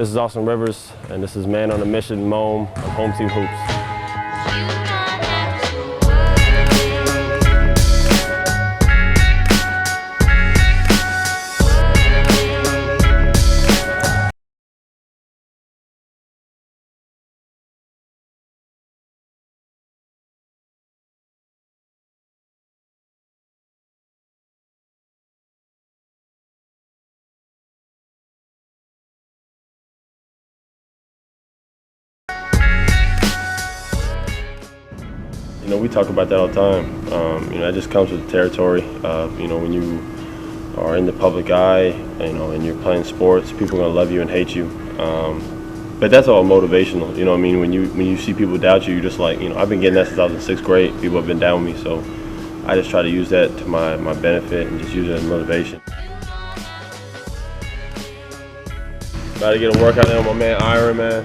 This is Austin Rivers, and this is Man on a Mission, Mome, on Home Team Hoops. We talk about that all the time. That just comes with the territory. When you are in the public eye, and you're playing sports, people are gonna love you and hate you. But that's all motivational. You know what I mean? When you see people doubt you, you're just like, I've been getting that since I was in sixth grade. People have been down with me, so I just try to use that to my benefit and just use it as motivation. About to get a workout in on my man Iron, man.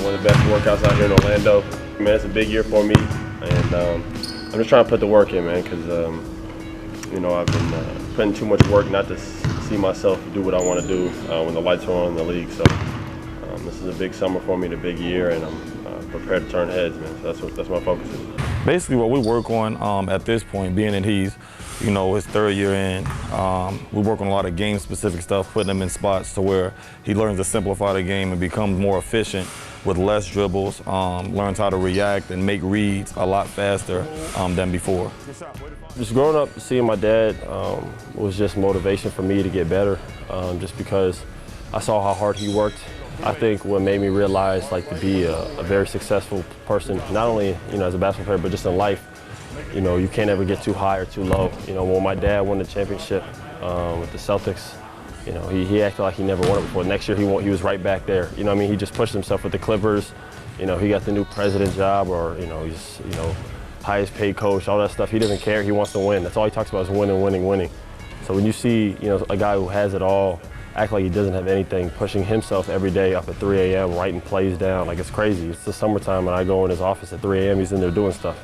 One of the best workouts out here in Orlando. Man, it's a big year for me. And I'm just trying to put the work in, man, because, I've been putting too much work not to see myself do what I want to do when the lights are on in the league. So this is a big summer for me, a big year, and I'm prepared to turn heads, man. So that's my focus is. Basically what we work on at this point, being that he's, his third year in, we work on a lot of game-specific stuff, putting him in spots to where he learns to simplify the game and becomes more efficient with less dribbles, learns how to react and make reads a lot faster than before. Just growing up, seeing my dad was just motivation for me to get better, just because I saw how hard he worked. I think what made me realize to be a very successful person, not only as a basketball player, but just in life. You can't ever get too high or too low. When my dad won the championship with the Celtics, he acted like he never won it before. Next year he was right back there. He just pushed himself with the Clippers. He got the new president job, or he's highest paid coach, all that stuff. He doesn't care. He wants to win. That's all he talks about is winning, winning, winning. So when you see a guy who has it all act like he doesn't have anything, pushing himself every day up at 3 a.m., writing plays down, it's crazy. It's the summertime and I go in his office at 3 a.m., he's in there doing stuff.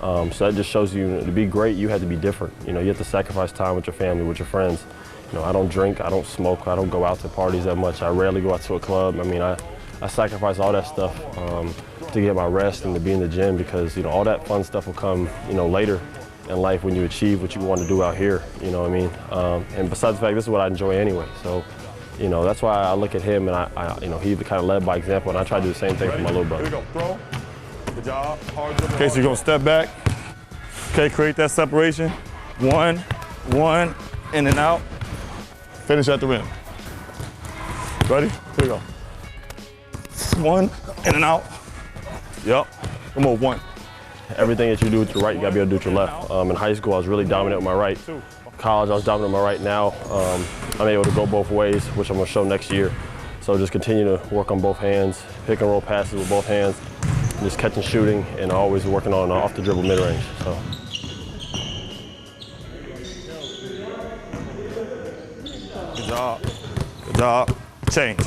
So that just shows you, to be great, you have to be different. You have to sacrifice time with your family, with your friends. I don't drink, I don't smoke, I don't go out to parties that much. I rarely go out to a club. I sacrifice all that stuff to get my rest and to be in the gym, because all that fun stuff will come later in life when you achieve what you want to do out here. And besides the fact, this is what I enjoy anyway. So that's why I look at him, and he kind of led by example, and I try to do the same thing for my little brother. Here we go, throw. Good job. Okay, so you're gonna step back. Okay, create that separation. One, in and out. Finish at the rim. Ready? Here we go. One, in and out. Yep. Come on, one. Everything that you do with your right, you gotta be able to do with your left. In high school, I was really dominant with my right. College, I was dominant with my right. Now, I'm able to go both ways, which I'm gonna show next year. So just continue to work on both hands, pick and roll passes with both hands, just catching, shooting, and always working on off the dribble mid-range. So. Good job. Good job. Change.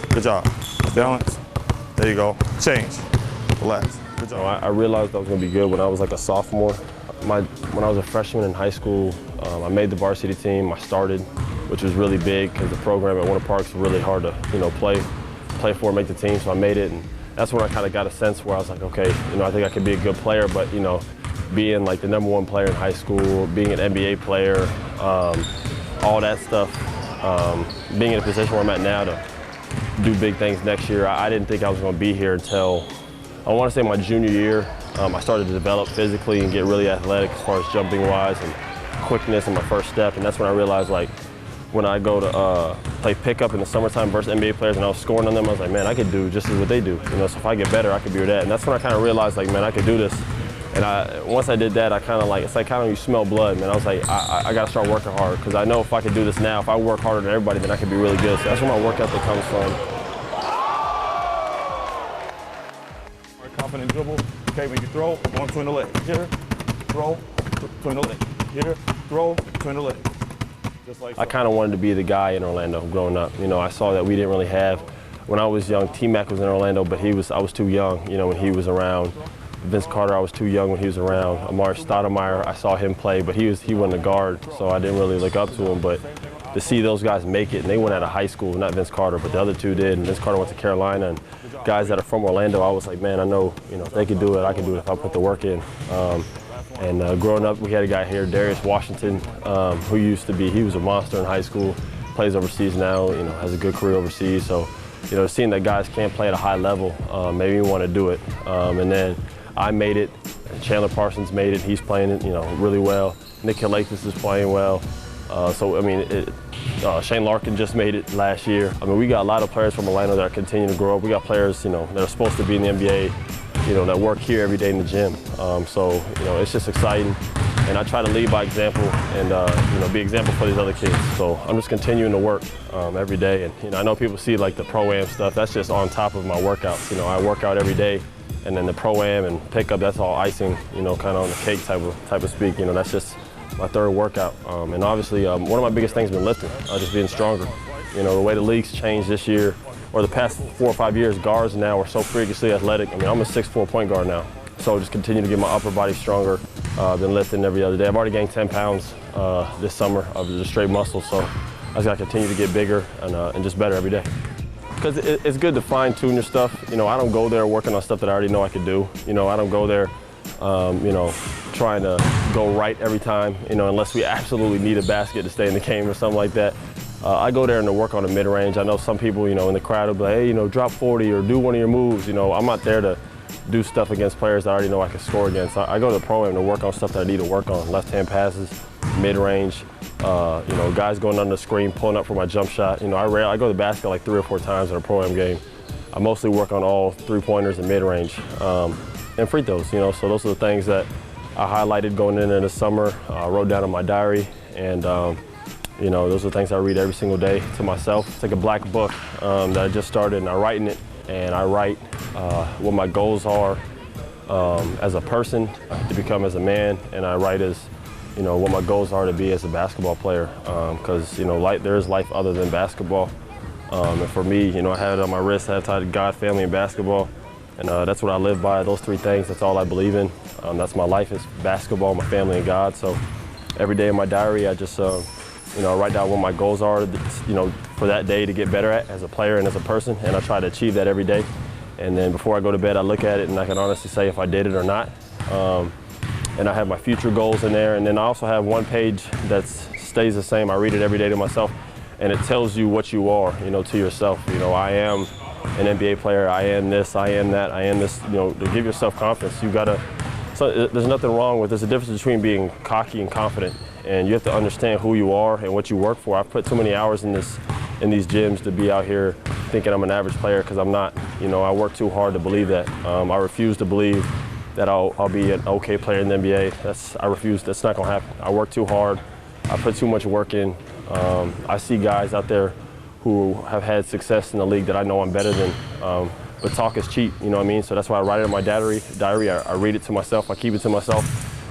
Good job. Balance. There you go. Change. Relax. Good job. I realized I was going to be good when I was a sophomore. When I was a freshman in high school, I made the varsity team. I started, which was really big because the program at Winter Park's really hard to play for, make the team. So I made it, and that's when I kind of got a sense where I was like, okay, I think I could be a good player, but being the #1 player in high school, being an NBA player, all that stuff, being in a position where I'm at now to do big things next year, I didn't think I was going to be here until, I want to say, my junior year. I started to develop physically and get really athletic as far as jumping wise and quickness in my first step, and that's when I realized when I go to play pickup in the summertime versus NBA players and I was scoring on them, I was like, man, I could do just as what they do. So if I get better, I could be that. And that's when I kind of realized, man, I could do this. And once I did that, I kind of it's kind of you smell blood, man. I was like, I got to start working hard, because I know if I could do this now, if I work harder than everybody, then I could be really good. So that's where my work ethic comes from. Confident dribble. Okay, when you throw, going between the legs. Here, throw, between the legs. Here, throw, between the legs. Just like so. I kind of wanted to be the guy in Orlando growing up. I saw that we didn't really have, when I was young, T-Mac was in Orlando, but I was too young, when he was around. Vince Carter, I was too young when he was around. Amari Stoudemire, I saw him play, but he wasn't a guard, so I didn't really look up to him. But to see those guys make it, and they went out of high school, not Vince Carter, but the other two did, and Vince Carter went to Carolina, and guys that are from Orlando, I was like, man, I know, if they could do it, I can do it if I put the work in. Growing up, we had a guy here, Darius Washington, who he was a monster in high school, plays overseas now, has a good career overseas. So, seeing that guys can't play at a high level made me want to do it. And then I made it, Chandler Parsons made it, he's playing it, really well. Nick Kalathis is playing well. Shane Larkin just made it last year. We got a lot of players from Orlando that are continuing to grow up. We got players, that are supposed to be in the NBA, that work here every day in the gym. It's just exciting. And I try to lead by example and, be example for these other kids. So I'm just continuing to work every day. And, I know people see like the Pro-Am stuff. That's just on top of my workouts. I work out every day. And then the Pro-Am and pickup, that's all icing, kind of on the cake type of speak. That's just my third workout. And obviously, one of my biggest things has been lifting, just being stronger. The way the league's changed this year, or the past 4 or 5 years, guards now are so freakishly athletic. I'm a 6'4" point guard now. So just continue to get my upper body stronger, been lifting every other day. I've already gained 10 pounds this summer of just straight muscle. So I just gotta continue to get bigger and just better every day. Because it's good to fine tune your stuff. I don't go there working on stuff that I already know I could do. I don't go there, trying to go right every time, unless we absolutely need a basket to stay in the game or something like that. I go there and to work on the mid-range. I know some people, in the crowd will be like, hey, drop 40 or do one of your moves. I'm not there to do stuff against players that I already know I can score against. I go to the Pro-Am to work on stuff that I need to work on. Left-hand passes, mid-range, guys going under the screen, pulling up for my jump shot. I go to the basket like 3 or 4 times in a Pro-Am game. I mostly work on all three-pointers and mid-range and free throws, so those are the things that I highlighted going into the summer, wrote down in my diary, and those are the things I read every single day to myself. It's like a black book that I just started, and I write in it, and I write what my goals are as a person, to become as a man, and I write as, what my goals are to be as a basketball player, because, there is life other than basketball. And for me, I had it on my wrist, I had tied God, family, and basketball, and that's what I live by, those 3 things, that's all I believe in. That's my life, is basketball, my family, and God. So every day in my diary, I just, write down what my goals are, for that day to get better at as a player and as a person, and I try to achieve that every day. And then before I go to bed, I look at it and I can honestly say if I did it or not. And I have my future goals in there, and then I also have one page that stays the same. I read it every day to myself, and it tells you what you are, to yourself. I am an NBA player, I am this, I am that, I am this, to give yourself confidence. You gotta, so there's nothing wrong with, there's a difference between being cocky and confident, and you have to understand who you are and what you work for. I've put too many hours in these gyms to be out here thinking I'm an average player, because I'm not. I work too hard to believe that. I refuse to believe that I'll be an okay player in the NBA. I refuse, that's not gonna happen. I work too hard, I put too much work in. I see guys out there who have had success in the league that I know I'm better than, but talk is cheap, you know what I mean? So that's why I write it in my diary. I read it to myself, I keep it to myself,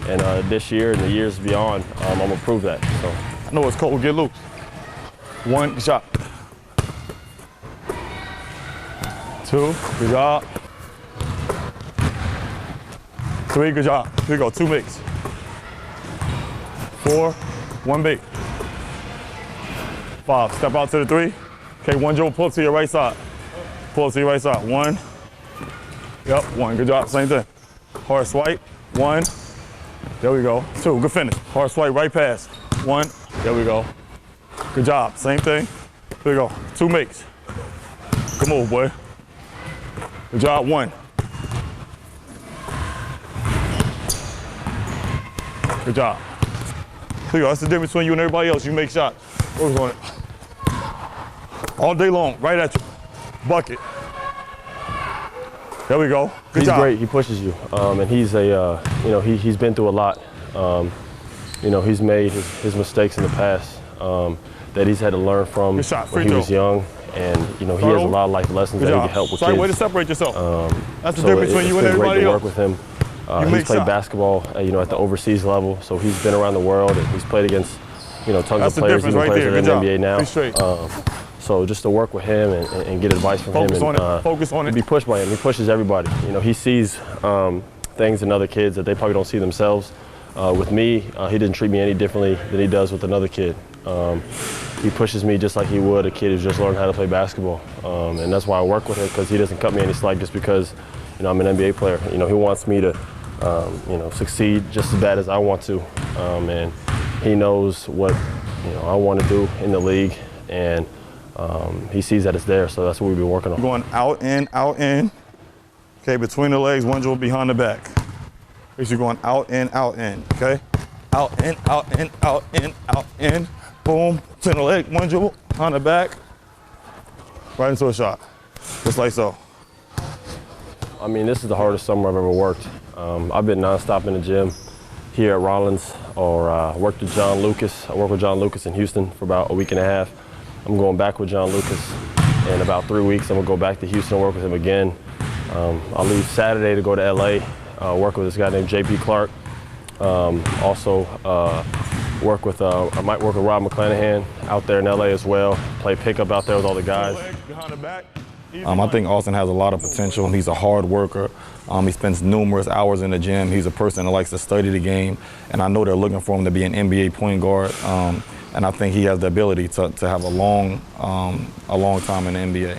and this year and the years beyond, I'm gonna prove that. So I know it's cold, get loose. 1, shot. 2, good job. 3, good job. Here we go, 2 makes. 4, 1 make. 5, step out to the 3. Okay, 1 dribble, pull to your right side. Pull to your right side. 1. Yep, 1, good job, same thing. Hard swipe, 1. There we go. 2, good finish. Hard swipe, right pass. 1, there we go. Good job, same thing. Here we go, 2 makes. Good move, boy. Good job, 1. Good job. Here you go, that's the difference between you and everybody else. You make shots. Focus on it. All day long, right at you. Bucket. There we go. Good he's job. Great. He pushes you, and he's he's been through a lot. He's made his mistakes in the past that he's had to learn from when he was young, and he has a lot of life lessons that he can help with kids. Way to separate yourself. That's the so difference between you and everybody else. It's been great to work with him. He's played basketball, at the overseas level, so he's been around the world, and he's played against, tons of players, even players that are in the NBA now. So just to work with him and get advice from him, and focus on it. Be pushed by him. He pushes everybody. He sees things in other kids that they probably don't see themselves. With me, he didn't treat me any differently than he does with another kid. he pushes me just like he would a kid who's just learned how to play basketball. And that's why I work with him, because he doesn't cut me any slack just because, I'm an NBA player. He wants me to, succeed just as bad as I want to. And he knows what, I want to do in the league, and he sees that it's there, so that's what we've been working on. Going out, in. Okay, between the legs, one dribble behind the back. You're going out, in, okay? Out, in, out, in, out, in, out, in. Boom, between the leg, one dribble, behind the back. Right into a shot, just like so. I mean, this is the hardest summer I've ever worked. I've been nonstop in the gym here at Rollins, or worked with John Lucas. I worked with John Lucas in Houston for about a week and a half. I'm going back with John Lucas in about 3 weeks. I'm gonna go back to Houston and work with him again. I'll leave Saturday to go to LA, work with this guy named JP Clark. Also work with, I might work with Rob McClanahan out there in LA as well. Play pickup out there with all the guys. I think Austin has a lot of potential. He's a hard worker. He spends numerous hours in the gym. He's a person that likes to study the game, and I know they're looking for him to be an NBA point guard. And I think he has the ability to have a long time in the NBA.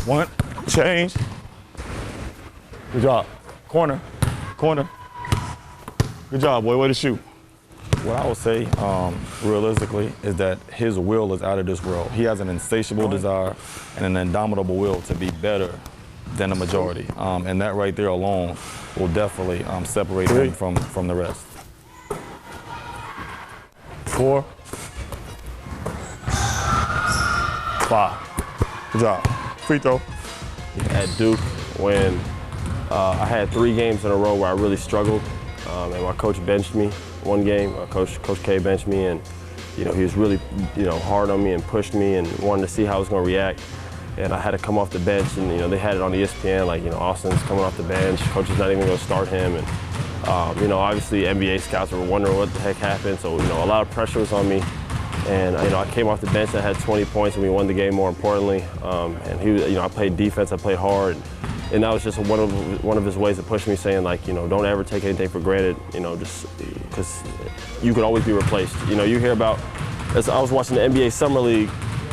One, change. Good job. Corner. Good job, boy. Way to shoot. What I would say, realistically, is that his will is out of this world. He has an insatiable desire and an indomitable will to be better than the majority. And that right there alone will definitely separate him from the rest. 4, 5. Good job. Free throw. At Duke, when I had 3 games in a row where I really struggled, and my coach benched me one game. Coach K benched me, and he was really hard on me and pushed me and wanted to see how I was going to react. And I had to come off the bench, and they had it on ESPN, like Austin's coming off the bench, coach is not even going to start him. And obviously NBA scouts were wondering what the heck happened, so a lot of pressure was on me. And I came off the bench, I had 20 points, and we won the game, more importantly. And I played defense, I played hard, and that was just one of his ways to push me, saying like, don't ever take anything for granted, just because you could always be replaced. You hear about, I was watching the NBA Summer League,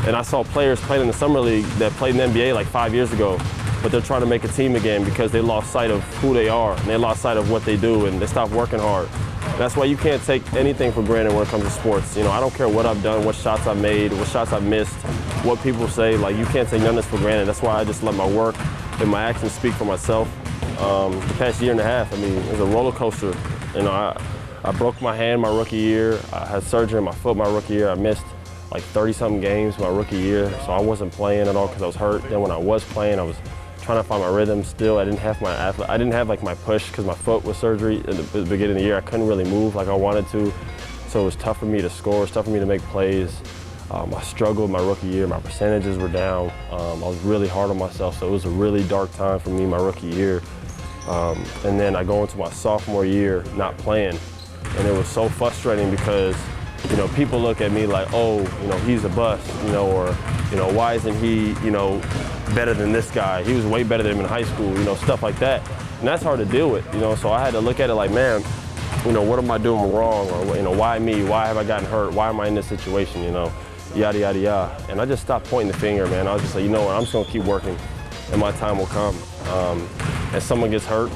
and I saw players playing in the Summer League that played in the NBA like 5 years ago, but they're trying to make a team again because they lost sight of who they are, and they lost sight of what they do, and they stopped working hard. That's why you can't take anything for granted when it comes to sports. I don't care what I've done, what shots I've made, what shots I've missed, what people say. Like, you can't take none of this for granted. That's why I just let my work and my actions speak for myself. The past year and a half, it was a roller coaster. I broke my hand my rookie year. I had surgery in my foot my rookie year. I missed like 30-something games my rookie year, so I wasn't playing at all because I was hurt. Then when I was playing, I was trying to find my rhythm still. I didn't have like my push because my foot was surgery at the beginning of the year. I couldn't really move like I wanted to, so it was tough for me to score. It's tough for me to make plays. I struggled my rookie year. My percentages were down. I was really hard on myself, so it was a really dark time for me my rookie year. And then I go into my sophomore year not playing, and it was so frustrating because people look at me like, oh, he's a bust, or why isn't he, better than this guy? He was way better than him in high school, stuff like that. And that's hard to deal with, so I had to look at it like, man, what am I doing wrong? Or, why me? Why have I gotten hurt? Why am I in this situation, yada, yada, yada. And I just stopped pointing the finger, man. I was just like, you know what, I'm just gonna keep working and my time will come. And someone gets hurt,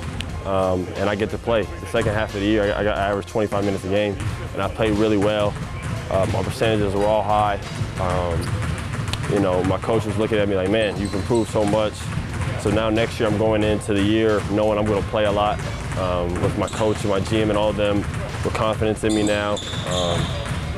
and I get to play. The second half of the year, I averaged 25 minutes a game, and I played really well. My percentages were all high. My coach was looking at me like, man, you've improved so much. So now next year I'm going into the year knowing I'm going to play a lot with my coach and my GM and all of them with confidence in me now.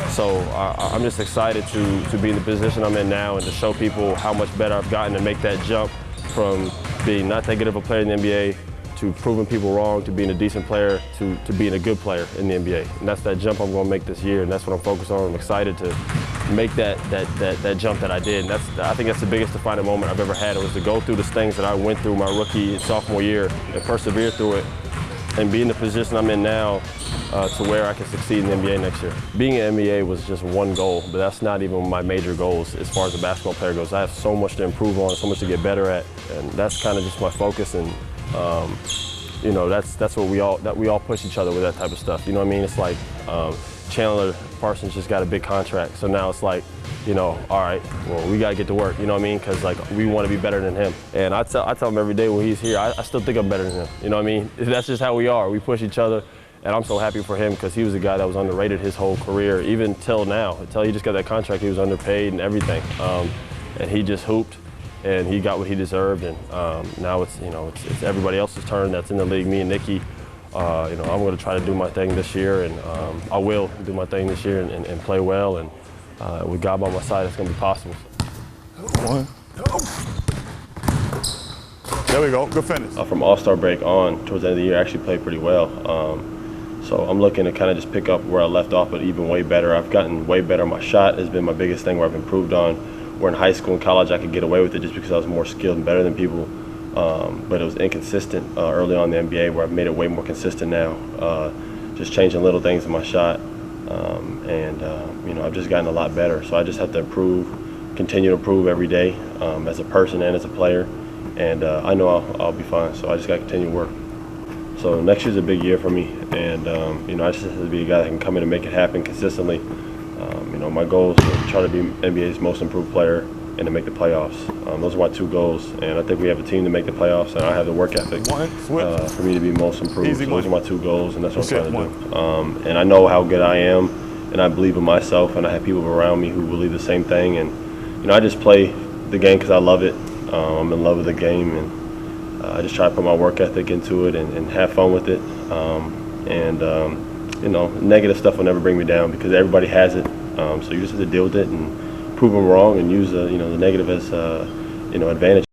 So I'm just excited to be in the position I'm in now and to show people how much better I've gotten to make that jump from being not that good of a player in the NBA to proving people wrong, to being a decent player, to being a good player in the NBA. And that's that jump I'm going to make this year, and that's what I'm focused on. I'm excited to make that jump that I did. And I think that's the biggest defining moment I've ever had. It was to go through the things that I went through my rookie and sophomore year and persevere through it and be in the position I'm in now to where I can succeed in the NBA next year. Being an NBA was just one goal, but that's not even my major goals as far as a basketball player goes. I have so much to improve on, so much to get better at, and that's kind of just my focus. And that's what we all push each other with that type of stuff. You know what I mean? It's like Chandler Parsons just got a big contract. So now it's like, you know, all right, well, we got to get to work, you know what I mean? Because, like, we want to be better than him. And I tell him every day when he's here, I still think I'm better than him, you know what I mean? That's just how we are. We push each other, and I'm so happy for him because he was a guy that was underrated his whole career, even till now. Until he just got that contract, he was underpaid and everything. And he just hooped, and he got what he deserved. And now it's, you know, it's everybody else's turn that's in the league, me and Nikki. You know, I'm going to try to do my thing this year, and I will do my thing this year and play well. And with God by my side, it's going to be possible. One. There we go. Good finish. From All-Star break on, towards the end of the year, I actually played pretty well. So I'm looking to kind of just pick up where I left off, but even way better. I've gotten way better. My shot has been my biggest thing where I've improved on. Where in high school and college, I could get away with it just because I was more skilled and better than people. But it was inconsistent early on in the NBA, where I've made it way more consistent now. Just changing little things in my shot. You know, I've just gotten a lot better. So I just have to improve, continue to improve every day as a person and as a player. And I know I'll be fine. So I just got to continue to work. So next year's a big year for me. And, you know, I just have to be a guy that can come in and make it happen consistently. You know, my goal is to try to be NBA's most improved player and to make the playoffs. Those are my two goals. And I think we have a team to make the playoffs, and I have the work ethic for me to be most improved. So those are my two goals, and that's what I'm trying to do. And I know how good I am, and I believe in myself, and I have people around me who believe the same thing. And, you know, I just play the game because I love it. I'm in love with the game, and I just try to put my work ethic into it and have fun with it. You know, negative stuff will never bring me down because everybody has it. So you just have to deal with it and prove them wrong and use the negative as you know, advantage.